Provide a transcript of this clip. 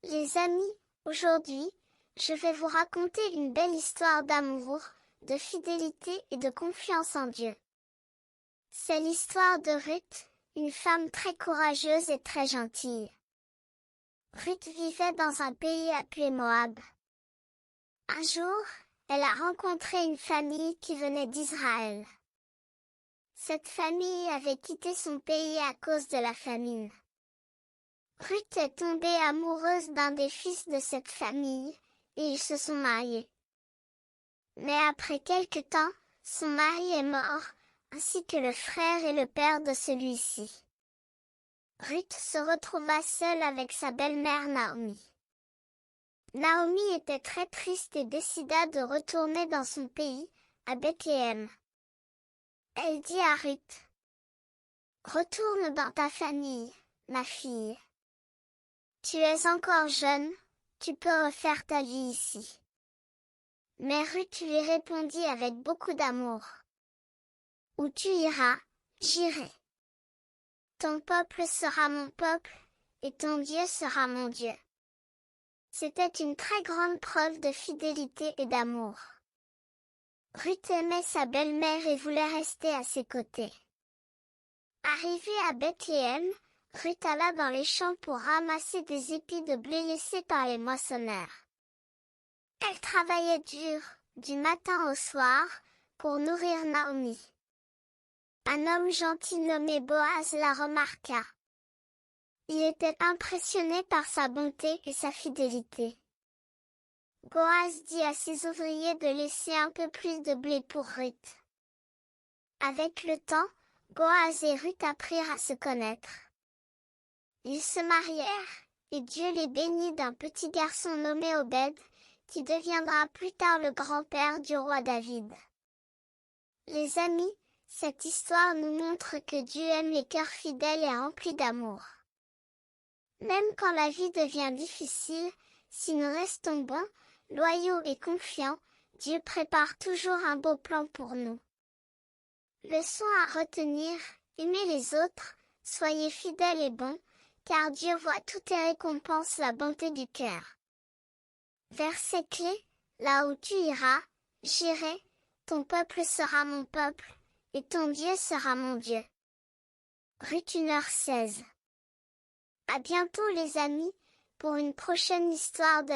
Les amis, aujourd'hui, je vais vous raconter une belle histoire d'amour, de fidélité et de confiance en Dieu. C'est l'histoire de Ruth, une femme très courageuse et très gentille. Ruth vivait dans un pays appelé Moab. Un jour, elle a rencontré une famille qui venait d'Israël. Cette famille avait quitté son pays à cause de la famine. Ruth est tombée amoureuse d'un des fils de cette famille, et ils se sont mariés. Mais après quelque temps, son mari est mort, ainsi que le frère et le père de celui-ci. Ruth se retrouva seule avec sa belle-mère Naomi. Naomi était très triste et décida de retourner dans son pays, à Bethléem. Elle dit à Ruth: «Retourne dans ta famille, ma fille. Tu es encore jeune, tu peux refaire ta vie ici.» Mais Ruth lui répondit avec beaucoup d'amour: «Où tu iras, j'irai. Ton peuple sera mon peuple, et ton Dieu sera mon Dieu.» C'était une très grande preuve de fidélité et d'amour. Ruth aimait sa belle-mère et voulait rester à ses côtés. Arrivée à Bethléem, Ruth alla dans les champs pour ramasser des épis de blé laissés par les moissonneurs. Elle travaillait dur, du matin au soir, pour nourrir Naomi. Un homme gentil nommé Boaz la remarqua. Il était impressionné par sa bonté et sa fidélité. Boaz dit à ses ouvriers de laisser un peu plus de blé pour Ruth. Avec le temps, Boaz et Ruth apprirent à se connaître. Ils se marièrent, et Dieu les bénit d'un petit garçon nommé Obed, qui deviendra plus tard le grand-père du roi David. Les amis, cette histoire nous montre que Dieu aime les cœurs fidèles et remplis d'amour. Même quand la vie devient difficile, si nous restons bons, loyaux et confiants, Dieu prépare toujours un beau plan pour nous. Leçon à retenir: aimez les autres, soyez fidèles et bons, car Dieu voit toutes et récompense la bonté du cœur. Verset clé: là où tu iras, j'irai, ton peuple sera mon peuple, et ton Dieu sera mon Dieu. Ruth 1h16. À bientôt les amis, pour une prochaine histoire de